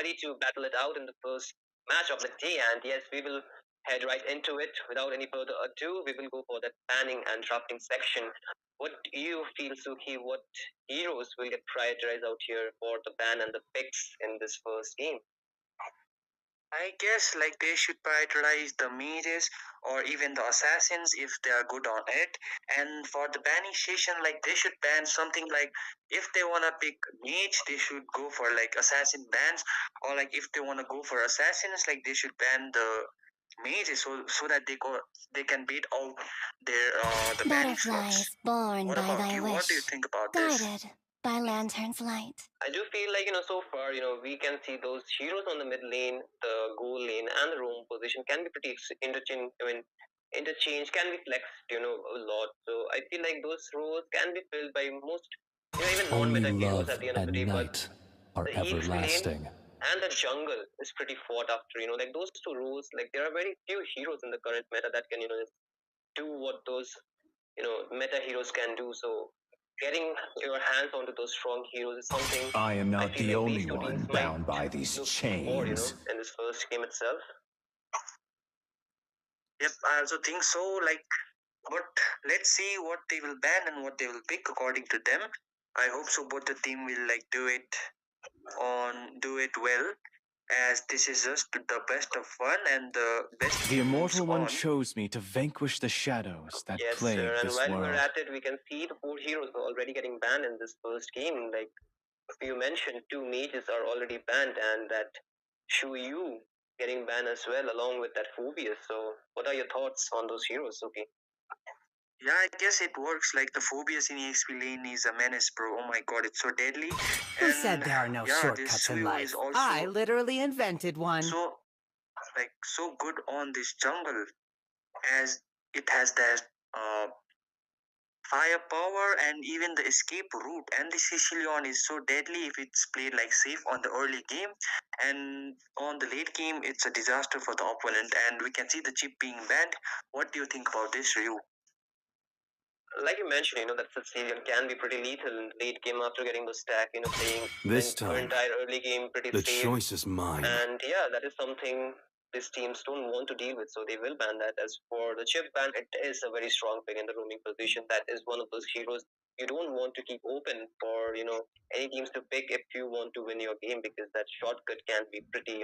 ready to battle it out in the first match of the day. And yes, we will head right into it. Without any further ado, we will go for that banning and drafting section. What do you feel, Suki? What heroes will get prioritized out here for the ban and the picks in this first game? I guess like they should prioritize the mages or even the assassins if they are good on it. And for the banning station, like they should ban something like if they wanna pick mage, they should go for like assassin bans, or like if they wanna go for assassins, like they should ban the mages so that they can beat out their the banning slots. Butterflies born What by about thy you? What do you wish, think about this? guided by lantern's light. I do feel like, so far, we can see those heroes on the mid lane, the goal lane, and the roam position can be pretty interchange can be flexed, a lot. So I feel like those roles can be filled by most, even Only non-meta heroes love at the end of the and day. But night are the EXP lane everlasting. and the jungle is pretty fought after, like those two roles, like there are very few heroes in the current meta that can, do what those, meta heroes can do. So getting your hands onto those strong heroes is something I am not feel the like only these two one teams bound might by these look for, chains. in this first game itself. Yep, I also think so. Like, but let's see what they will ban and what they will pick according to them. I hope so. Both the team will like do it well, as this is just the best of fun and the best. The Immortal One on. chose me to vanquish the shadows that Yes, plague sir. And this while world. we're at it, we can see the 4 heroes are already getting banned in this first game. Like you mentioned, 2 mages are already banned, and that Shuyu getting banned as well, along with that Phobius. So, what are your thoughts on those heroes, Suki? Yeah, I guess it works. Like the Phobius in EXP lane is a menace, bro. Oh my god, it's so deadly. Who said there are no shortcuts in life? I literally invented one. So, like, so good on this jungle, as it has that firepower and even the escape route. And the Sicilian is so deadly if it's played like safe on the early game, and on the late game it's a disaster for the opponent. And we can see the chip being banned. What do you think about this, Ryu? Like you mentioned, that Sicilian can be pretty lethal in the late game after getting the stack, playing This the time, entire early game pretty the safe. choice is mine. And yeah, that is something these teams don't want to deal with, so they will ban that. As for the chip ban, it is a very strong pick in the roaming position. That is one of those heroes you don't want to keep open for, any teams to pick if you want to win your game, because that shortcut can be pretty,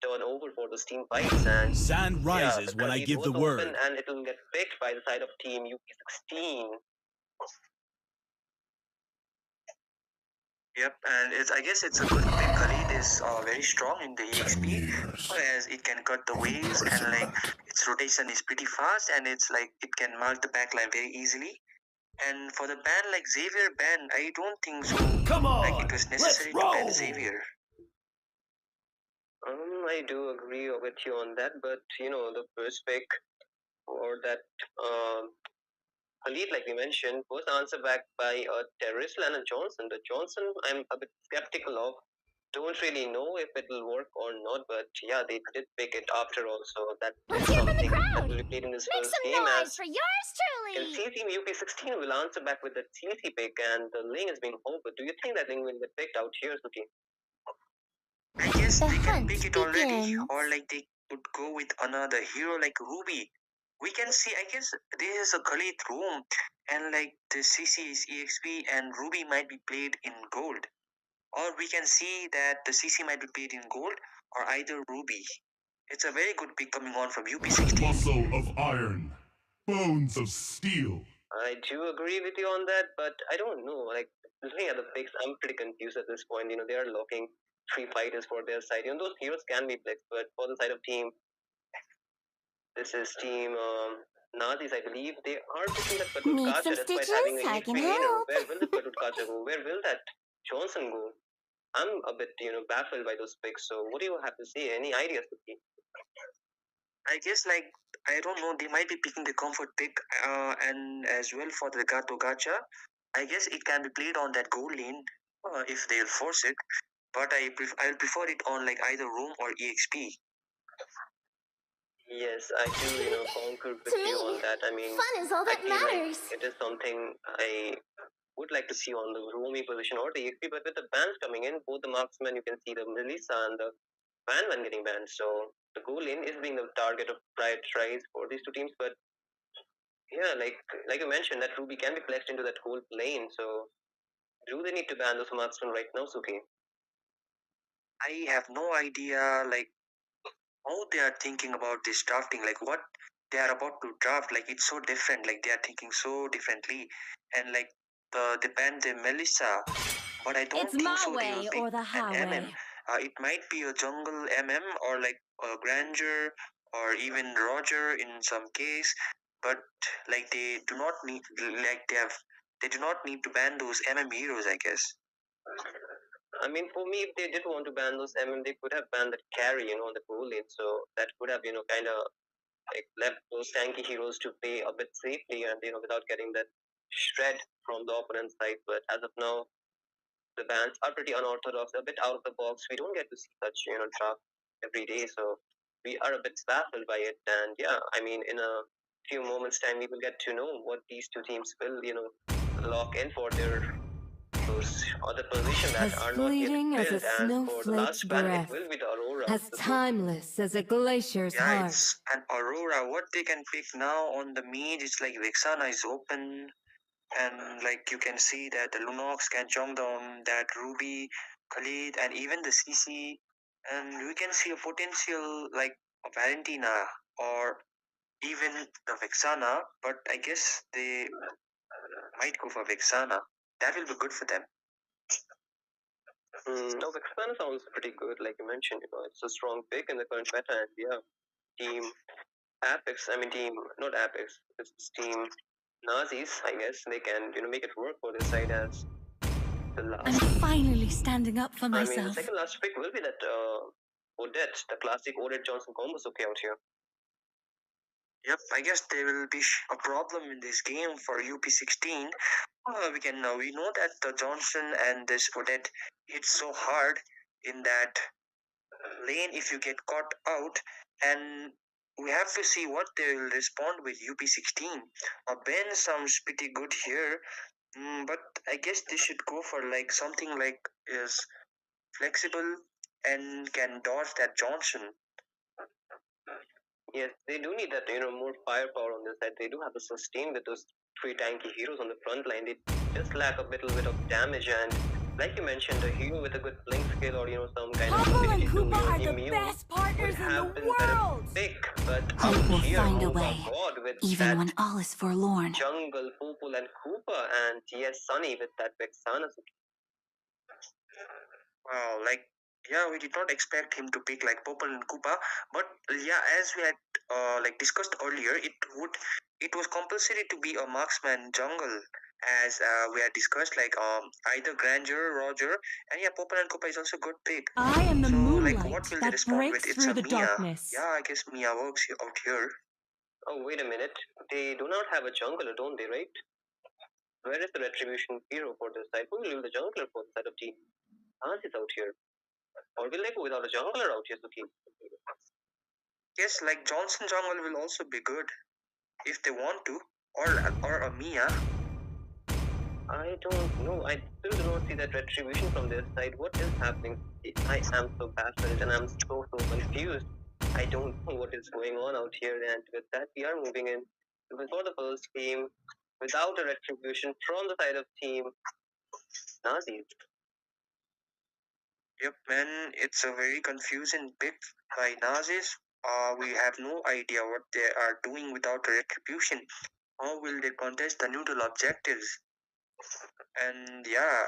turn over for those team fights. And sand rises when I give the word, and it will get picked by the side of team UP16. Yep, and I guess it's a good pick. Khalid is very strong in the EXP, as it can cut the waves, and like its rotation is pretty fast, and it's like it can mark the backline very easily. And for the ban, like Xavier ban, I don't think so. Come on, like it was necessary to ban Xavier. I do agree with you on that, but the first pick or that Khalid, like we mentioned, was answered back by terrorist Lennon Johnson. The Johnson, I'm a bit skeptical of. Don't really know if it will work or not, but yeah, they did pick it after all. So that is something that will be played in this first game. Noise for yours truly. CC Team UP16 will answer back with that CC pick, and the lane is being over. Do you think that lane will get picked out here, Suki? I guess they can pick it already, or like they could go with another hero like Ruby. We can see, I guess this is a Khalid room, and like the CC is EXP, and Ruby might be played in gold. Or we can see that the CC might be played in gold, or either Ruby. It's a very good pick coming on from UP16. Muscle of iron, bones of steel. I do agree with you on that, but I don't know. Like, looking at the picks, I'm pretty confused at this point. They are locking 3 fighters for their side. Those heroes can be picked, but for the side of team, this is team Nazis, I believe. They are picking that Patutkacha despite having a EXP laner. Where will the Patutkacha go? Where will that Johnson go? I'm a bit, baffled by those picks. So, what do you have to say? Any ideas, Suki? I guess, like, I don't know, they might be picking the comfort pick, and as well for the Gato Gacha. I guess it can be played on that goal lane if they'll force it, but I'll prefer it on like either roam or EXP. Yes, I do, concur with you on that. I mean, fun is all that matters. Like it is something I would like to see on the roaming position or the AFP, but with the bans coming in, both the marksmen, you can see the Melissa and the Van getting banned. So the goal lane is being the target of prior tries for these two teams, but yeah, like you mentioned, that Ruby can be flexed into that whole lane. So do they need to ban those marksmen right now, Suki? I have no idea like how they are thinking about this drafting, like what they are about to draft. Like it's so different. Like they are thinking so differently, and like they banned the Melissa, but I don't It's think my so. They will way pick or the an highway. MM. It might be a jungle MM or like a Granger or even Roger in some case, but like they do not need like they do not need to ban those MM heroes, I guess. I mean, for me, if they did want to ban those MM, they could have banned that carry, the goal lane. So that could have, kind of like left those tanky heroes to play a bit safely and, without getting that shred from the opponent's side. But as of now, the bans are pretty unorthodox, a bit out of the box. We don't get to see such, draft every day. So we are a bit baffled by it. And yeah, I mean, in a few moments' time, we will get to know what these two teams will, lock in for their those other position that As are not fleeting yet as a filled. And for the last snowflake's ban, it breath, will be the Aurora. as timeless as a glacier's Yeah, heart. it's an Aurora. What they can pick now on the mid is like Vexana is open, and like you can see that the Lunox can jump down that Ruby, Khalid, and even the CC, and we can see a potential like a Valentina or even the Vexana, but I guess they might go for Vexana. That will be good for them. No, Vexana sounds pretty good, like you mentioned. It's a strong pick in the current meta, and yeah, team Apex. I mean, team not Apex. It's team Nazis. I guess they can make it work for this side as the last. I'm finally standing up for myself. I mean, the second last pick will be that Odette, the classic Odette Johnson combo okay out here. Yep, I guess there will be a problem in this game for UP16. We know that the Johnson and this Odette hit so hard in that lane if you get caught out, and we have to see what they will respond with UP16. Ben sounds pretty good here, but I guess they should go for like something like is flexible and can dodge that Johnson. Yes, they do need that, more firepower on this side. They do have to sustain with those three tanky heroes on the front line. They just lack a little bit of damage, and like you mentioned, a hero with a good blink skill or some kind of ability to immune would have been better pick. But Hope will here, find a oh my way, God, with even that when all is forlorn. jungle, Popul and Koopa, and yes, Sunny with that Vexana. Wow, like yeah, we did not expect him to pick like Popul and Koopa, but yeah, as we had like discussed earlier, it was compulsory to be a marksman jungle, as we had discussed, like either Granger, Roger, and yeah, Popul and Koopa is also a good pick. I am the So moonlight like, what will they that respond with? breaks It's through a the Mia. darkness. Yeah, I guess Mia works out here. Oh, wait a minute. They do not have a jungler, don't they, right? Where is the retribution hero for this side? Who will be the jungler for the side of team? Hans is out here. Or will they go without a jungler out here, Suki? Yes, like Johnson jungle will also be good if they want to, or a Mia. I don't know. I still do not see that retribution from their side. What is happening? I am so baffled and I'm so confused. I don't know what is going on out here, and with that, we are moving in before the first game without a retribution from the side of team Nazis. Yep, man, it's a very confusing pick by Nazis. We have no idea what they are doing without a retribution. How will they contest the neutral objectives? And yeah,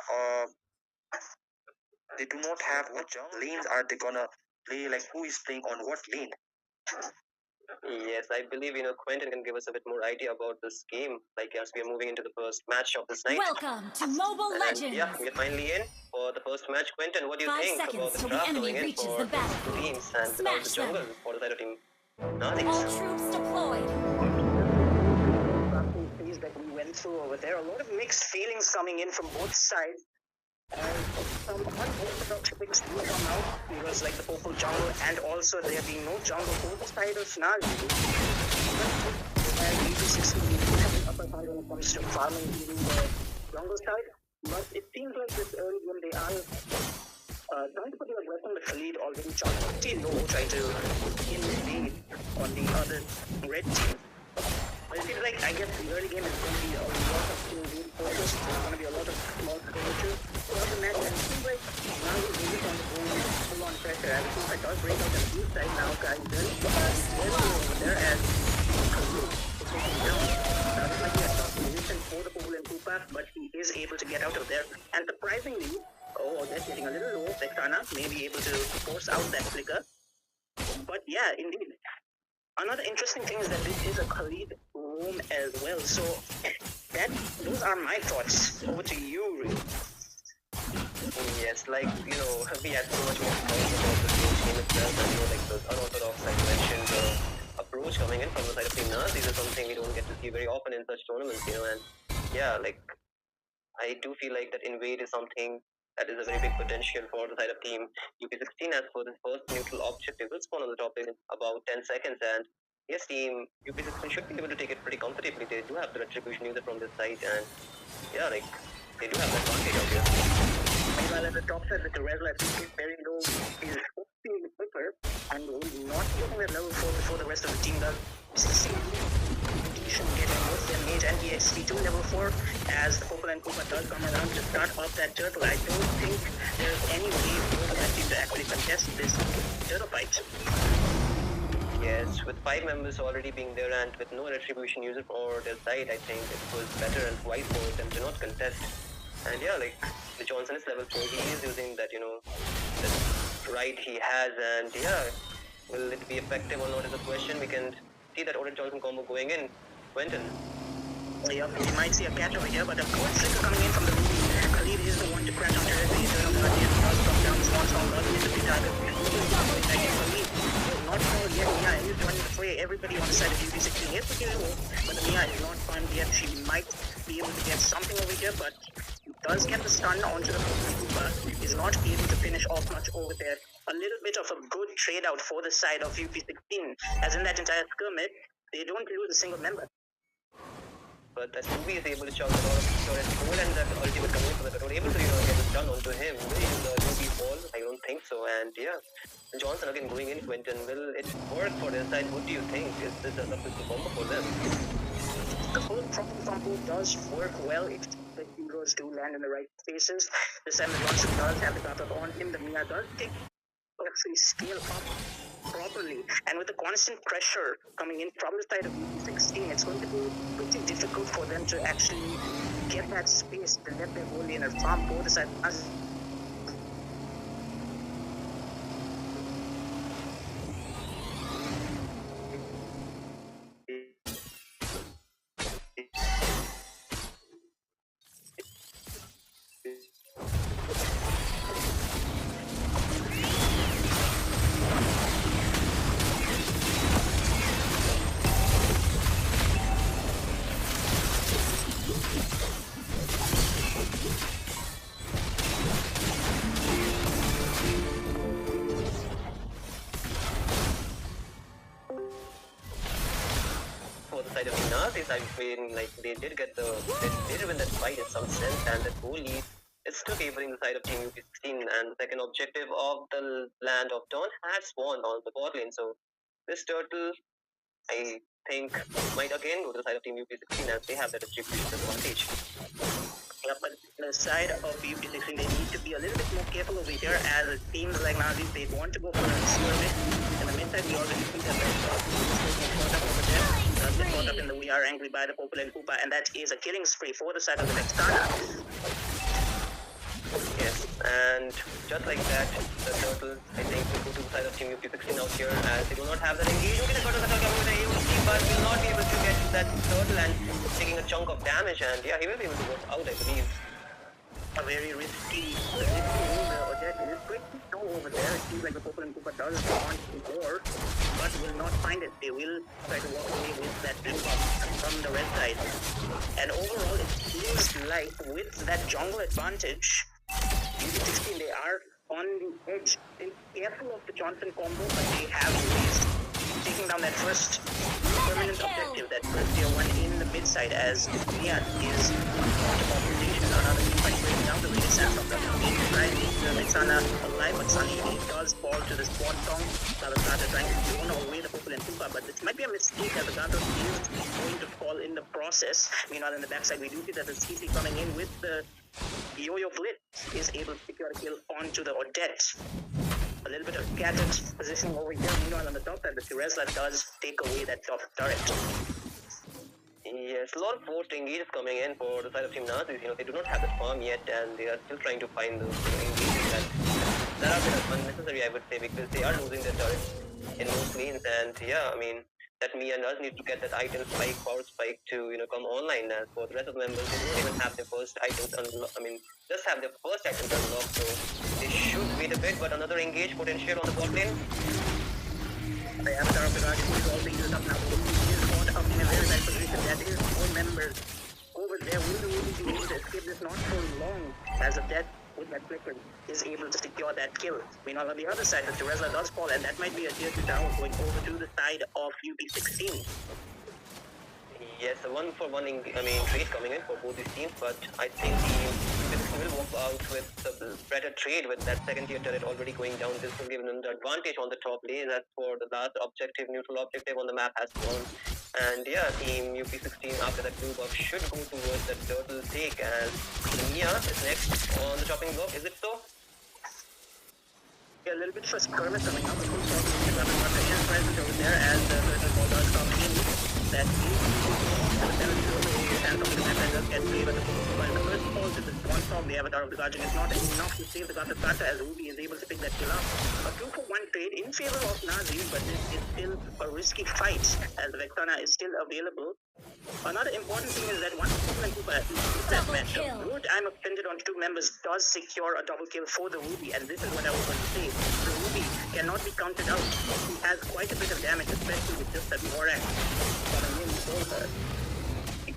they do not have what lanes are they gonna play, like who is playing on what lane? Yes, I believe Quentin can give us a bit more idea about this game. Like as we are moving into the first match of this night. Welcome to Mobile Legends. Yeah, we're finally in for the first match. Quentin, what do you 5 think seconds about the till draft the enemy going in reaches for the battlefield. teams and Smash the jungle them. for the side of team Nazis? All troops deployed. Phase that we went through over there, a lot of mixed feelings coming in from both sides. Some unorthodox picks do come out. It was like the Popul jungle, and also there being no jungle for the side of Nazi. And 86 having upper hand when it comes to farming, giving the jungle side, but it seems like this early game they are trying to put the aggression on the Khalid already charged pretty low, trying to invade on the other red team. But it seems like, I guess, the early game is going to be a lot of invade focus. There's going to be a lot of small skirmishes throughout the match, and it seems like now he's really on the full on pressure. As soon as I does break out the blue side now, guys, very over there as Khalid is taking down. This might be a tough position for the Purple and Koopa, but he is able to get out of there. And surprisingly, that's getting a little low. Vexana may be able to force out that flicker. But yeah, indeed. Another interesting thing is that this is a Khalid room as well. So those are my thoughts. Over to you, Ray. Yes, like, we had so much more thoughts about the game itself, and like those unorthodox, like you mentioned, approach coming in from the side of Team Nas. These are something we don't get to see very often in such tournaments, and yeah, like, I do feel like that invade is something that is a very big potential for the side of Team UP16 as for the first neutral objective will spawn on the top in about 10 seconds, and yes, Team UP16 should be able to take it pretty comfortably. They do have the retribution user from this side, and yeah, like, they do have the advantage out here. Meanwhile, at the top side, with the Rezla is very low, is hoping quicker, and will not getting that level 4 before the rest of the team does. Getting both their mage and EXP to level 4 as the Purple and Koopa does come around to start off that turtle. I don't think there's any way for the red team to actually contest this turtle fight. Yes, with 5 members already being there and with no retribution user for their side, I think it was better and wise for them to not contest. And yeah, like, the Johnson is level 4, he is using that, that right he has, and yeah, will it be effective or not is a question. We can see that Odin Johnson combo going in. Quentin. Yep, we might see a catch over here, but a good flicker coming in from the Ruby. Khalid is the one to crash onto the Eternal Guardian. Does come down, Swan Song does need to be targeted. Khalid will not fall yet. Mia is joining the fray. Everybody on the side of UP16 is pretty low, but the Mia is not found yet. She might be able to get something over here, but does get the stun onto the Koopa. Is not able to finish off much over there. A little bit of a good trade out for the side of UP16, as in that entire skirmish, they don't lose a single member. But that Ruby is able to chug a lot of storage goal, and that ultimate coming from the control, able to get this done onto him. Will the Ruby fall? I don't think so. And yeah, Johnson again going in. Quentin, will it work for their side? What do you think? Is this a successful combo for them? The full proper combo does work well if the heroes do land in the right spaces. The Sam Johnson does have the backup on him. The Mia does take actually scale up properly, and with the constant pressure coming in from the side of UP16, it's going to be pretty difficult for them to actually get that space to let their goal in and farm for the side. I've been like they did win that fight in some sense, and that goal lead is still favoring the side of Team UP16, and the second objective of the Land of Dawn has won on the bot lane. So this turtle, I think, might again go to the side of Team UP16 as they have that distribution advantage. Yeah, but the side of UP16, they need to be a little bit more careful over here, as it seems like now they want to go for a skirmish. In the meantime, we already see that they're caught up over there. They're caught up in the We Are Angry by the Purple and Koopa, and that is a killing spree for the side of the Vexana. Yes, and just like that, the turtle, I think, will go to the side of Team UP16 out here, as they do not have that engage. Okay, the turtle coming with the AOC, but will not be able to get that turtle and taking a chunk of damage, and yeah, he will be able to work out, I believe. A very risky move over there. It is pretty low over there. It seems like the Purple and Koopa does want more, but will not find it. They will try to walk away with that blue from the red side. And overall, it seems like with that jungle advantage, UP16, they are on the edge. Be careful of the Johnson combo, but they have raised, taking down that first permanent objective, that first tier 1 in the mid side as Mia is another team fight breaking down the radius and from the main side Vexana alive, but Sunny does fall to the spawn song. Gato trying to drone away the purple and Koopa, but this might be a mistake as the Gato is going to fall in the process. Meanwhile, in the backside, we do see that the CC coming in with the Yo-Yo Blitz is able to secure a kill onto the Odette. A little bit of gadget positioning over here. Meanwhile, on the top side, the Teresla does take away that top turret. Yes, a lot of forced engages coming in for the side of Team Nazis. They do not have the farm yet, and they are still trying to find those engages that are a bit unnecessary, I would say, because they are losing their turrets in most lanes. And yeah, I mean, that Mia does need to get that item spike, power spike to come online. As for the rest of the members, they don't even have their first items unlocked. I mean, just have their first items unlocked, so they should wait a bit. But another engage potential on the bot lane. The avatar of the Guardian is also used up now. He is caught up in a very bad position. That is four members over there. Will be able to escape this not for long as a death with that flicker is able to secure that kill. Meanwhile, on the other side, the Teresla does fall, and that might be a tier 2 down going over to the side of UB16. Yes, a 1-for-1 trade coming in for both these teams, but I think Team will walk out with the better trade with that second tier turret already going down. This will give them the advantage on the top lane. As for the last objective, neutral objective on the map has gone. And yeah, Team UP16 after that blue buff should go towards that turtle take as Mia is next on the chopping block. Is it so? Yeah, a little bit of a skirmish coming up. The full is present over there as the turtle ball does come in. That is get free, but the first fall to the one from the avatar of the Guardian is not enough to save the Gato Plata as Ruby is able to pick that kill up. A 2-for-1 trade in favor of Nazis, but this is still a risky fight as the Vexana is still available. Another important thing is that once Koopa and Koopa lose that match, good time expended on two members does secure a double kill for the Ruby, and this is what I was going to say. The Ruby cannot be counted out. He has quite a bit of damage, especially with just that VORTEX coming in for her.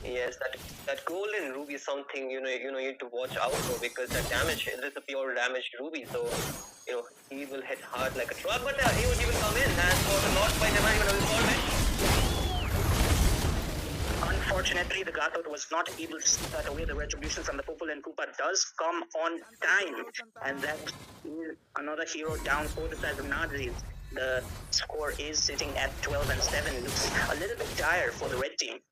Yes, that golden Ruby is something you need to watch out for, because that damage is a pure damaged Ruby, so he will hit hard like a truck, but he will come in, and for the Lord fight, am I going to resolve it? Unfortunately, the Gato was not able to see that away. The retribution from the Purple and Koopa does come on time, and that is another hero down for the side of Nazis. The score is sitting at 12-7. Looks a little bit dire for the red team.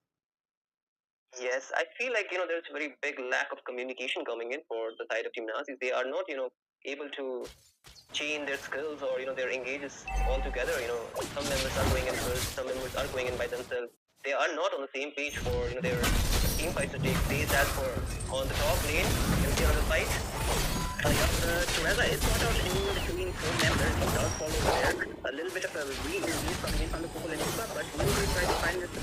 Yes, I feel like there's a very big lack of communication coming in for the side of Team Nazis. They are not able to chain their skills or their engages all together. Some members are going in first, some members are going in by themselves. They are not on the same page for their team fights to take place. As for on the top lane, you see another fight. Teresa is caught out in between four members. He does follow there. A little bit of a release coming in from the Purple and Koopa, but we will try to find this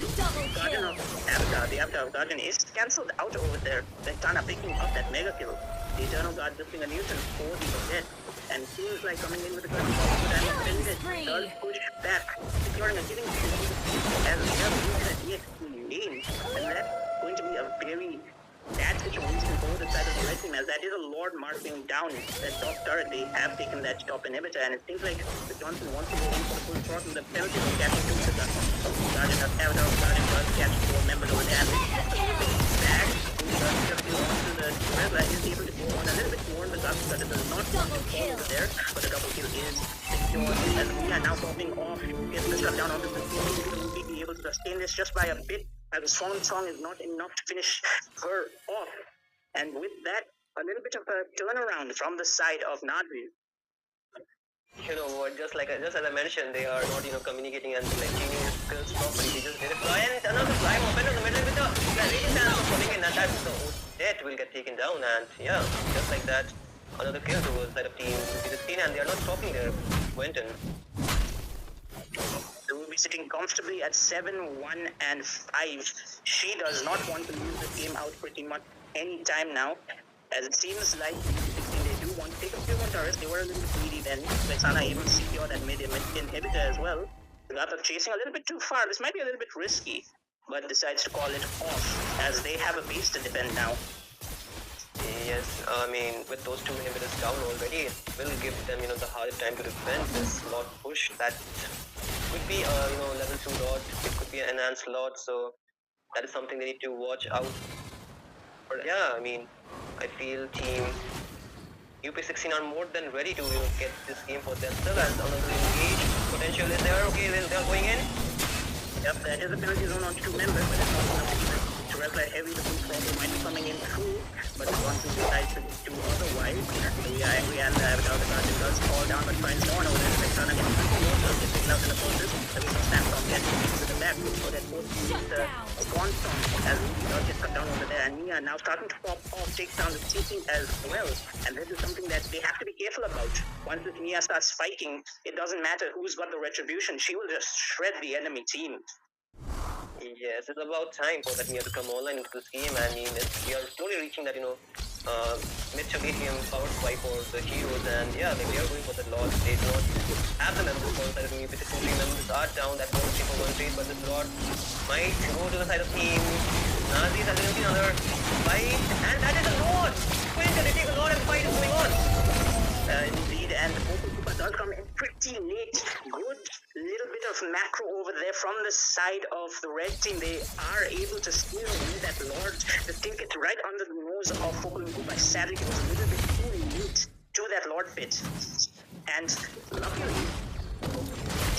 Guardian of Avatar. The Avatar of Guardian is cancelled out over there. Vexana picking up that mega kill. The Eternal Guard lifting a nuisance for the dead. And seems like coming in with a good does push back, securing a killing as we have used the EXP lane. And that's going to be a very bad situation for the side of the red team, as that is a Lord marking down that top turret. They have taken that top inhibitor, and it seems like the Johnson wants to go into the full throttle. The penalty for catching two to the Guardian of Avatar of Guardian does catch four members over there. Back onto the Teresla is able to go on a little bit more in the Guardian, but it does not want to fall over there, but the double kill is secured as we are now popping off. Gets the shut down onto the field. Will we be able to sustain this just by a bit? As a strong song is not enough to finish her off. And with that, a little bit of a turnaround from the side of Nazis. You know what, just as I mentioned, they are not communicating and changing their skills properly. They just did a fly, and another fly moment in the middle with the radiant chance of coming in, and that's the death will get taken down. And yeah, just like that, another kill towards the side of Team UP16, and they are not stopping there. Quentin. They will be sitting comfortably at 7-1-5. She does not want to lose this game out pretty much any time now, as it seems like they do want to take a few more turrets. They were a little bit greedy then. Vexana able to secure that mid inhibitor as well. Rather chasing a little bit too far. This might be a little bit risky, but decides to call it off as they have a base to defend now. Yes, I mean, with those two inhibitors down already, it will give them, the hardest time to defend this lot push. That could be a, level 2 lot, it could be an enhanced lot, so that is something they need to watch out for. Yeah, I mean, I feel team UP16 are more than ready to get this game for themselves, as another engage potential is there. Okay, they're going in. Yep, there is a penalty zone on 2 members, but it's not enough to reply heavy. The full problem might be coming in through, but once we decide to do otherwise, we are angry and without the guard, it does fall down, but finds no one over there. They're trying to get the picking up in the process. The way stand from get to the back, so that both teams gone from as we get cut down over there, and Mia now starting to pop off, takes down the team as well, and this is something that they have to be careful about. Once this Mia starts fighting, it doesn't matter who's got the retribution, she will just shred the enemy team. Yes, it's about time for that Mia to come online into this game. I mean, we are slowly reaching that, mid to late game power swipe for the heroes, and yeah, like they are going for the Lord. They do not have the members for the side of team. If 3 members are down, that won't take for 1 trade, but this Lord might go to the side of team. Nazis has another fight, and that is a Lord! Quinton, they take a Lord and the fight is going on. Indeed, and the Popo Koopa does come in pretty late. Good little bit of macro over there from the side of the red team. They are able to steal away that Lord. The take it right under the nose of Popo Koopa. Sadly, it was a little bit too late to that Lord pit. And luckily,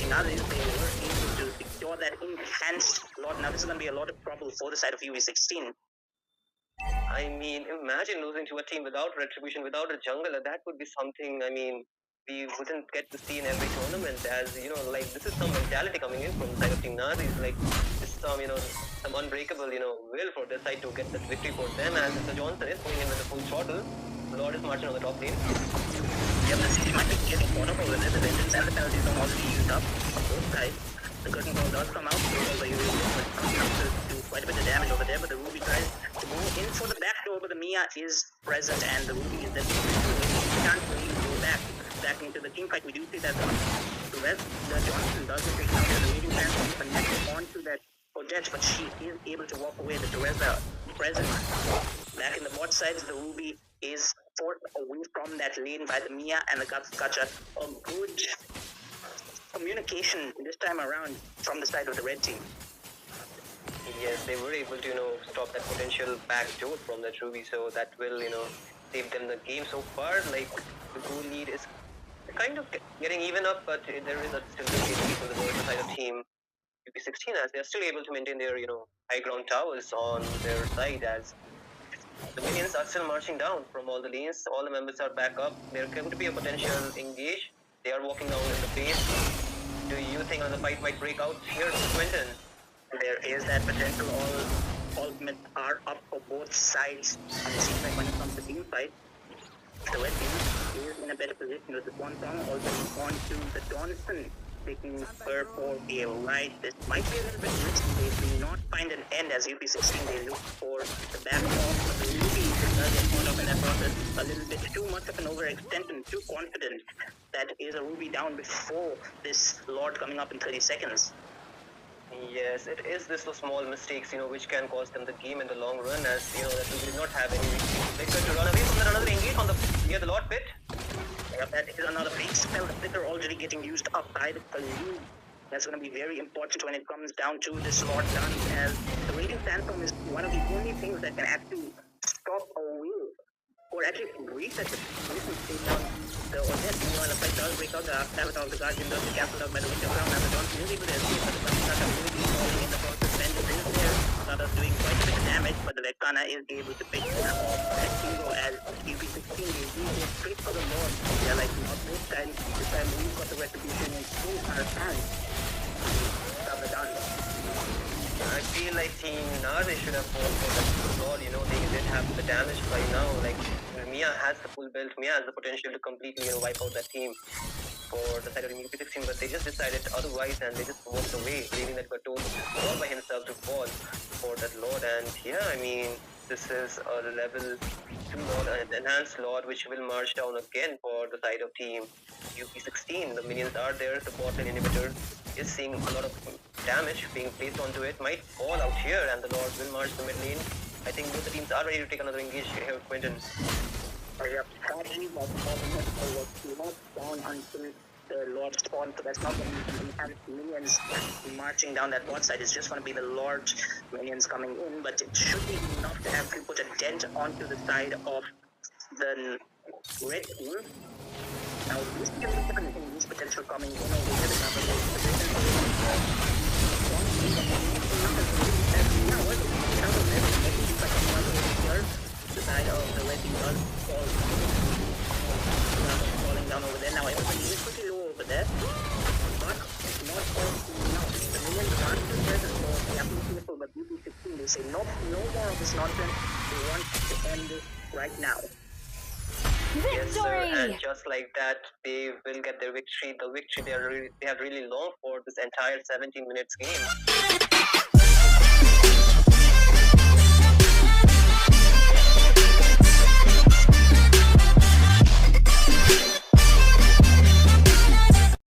now they were able to secure that enhanced Lord. Now this is going to be a lot of trouble for the side of UV16. I mean, imagine losing to a team without retribution, without a jungler. That would be something, I mean, we wouldn't get to see in every tournament, as, like, this is some mentality coming in from the side of Team Nazis. Like, this is some unbreakable, will for their side to get this victory for them, as Mr. Johnson is going in with a full throttle. Lord is marching on the top lane. Yeah, the city might be getting caught up over there. The vengeance and the penalties are already used up on both sides. The curtain ball does come out, although you will do quite a bit of damage over there, but the Ruby tries to go in for the back door, but the Mia is present, and the Ruby is definitely can't really go back into the team fight. We do see that the rest, the Johnson does take out the leading chance to connect onto that Odette, but she is able to walk away. The Teresa present. Back in the bot side, the Ruby is forced away from that lane by the Mia and the Gacha. A good communication this time around from the side of the red team. Yes, they were able to, stop that potential back door from that Ruby, so that will, save them the game so far. Like, the goal lead is kind of getting even up, but there is still a lead for the side of team UP16, as they're still able to maintain their, high ground towers on their side, as the minions are still marching down from all the lanes. All the members are back up. There can be a potential engage. They are walking down in the base. Do you think another fight might break out here, Quentin? There is that potential. All ultimates are up for both sides. And it seems like when it comes to team fight, the red team is in a better position with the Swan Song also on to the Johnson, taking her for a ride. This might be a little bit risky. They do not find an end as UP16. They look for the back off, but the Ruby does get caught up in that process. A little bit too much of an overextension, too confident. That is a Ruby down before this Lord coming up in 30 seconds. Yes, it is this small mistakes, which can cost them the game in the long run, as, that we did not have any flicker to run away from that. Another engage near the Lord pit. Yep, that is another big spell. The flicker already getting used up by the Kaloo. That's going to be very important when it comes down to this Lord done, as the Radiant Phantom is one of the only things that can actually stop a will, or at least reset the state down. The Odette, meanwhile, the fight does break out. The Avatar of the Guardian does get cancelled out by the Winter Crown, and the Johnson is able to escape, but the Sunshine will be falling in the process. Vengeance is there. Stardust doing quite a bit of damage, but the Vecana is able to pick her off that hero as UP16 is using straight for the Lord. They're like, not this time. This time we've got the retribution in full our hands. Stop the done. I feel like Team Nazi should have fought for that Lord. They did have the damage by now. Like, Mia has the full build. Mia has the potential to completely wipe out that team for the side of the UP16, but they just decided otherwise, and they just walked away, leaving that Gato all by himself to fall for that Lord. And yeah, I mean, this is a level 2 Lord, an enhanced Lord, which will march down again for the side of team UP16. The minions are there. The bot lane inhibitor is seeing a lot of damage being placed onto it. Might fall out here, and the Lord will march the mid lane. I think both the teams are ready to take another engage here, Quentin. Yep, sadly, but was not down until the Lord spawn, so that's not going to have minions marching down that bot side. It's just going to be the Lord minions coming in, but it should be enough to have to put a dent onto the side of the red team. Now, this can be anything, this potential coming in over here. The number the side of the red team does fall. Falling down over there. Now, everybody is pretty low over there. But not all enough. The minions aren't too present, so they have to be careful. But BP16, they say no more of this nonsense. They want to end this right now. Yes, sir. And just like that, they will get their victory. The victory they have really longed for this entire 17 minutes game.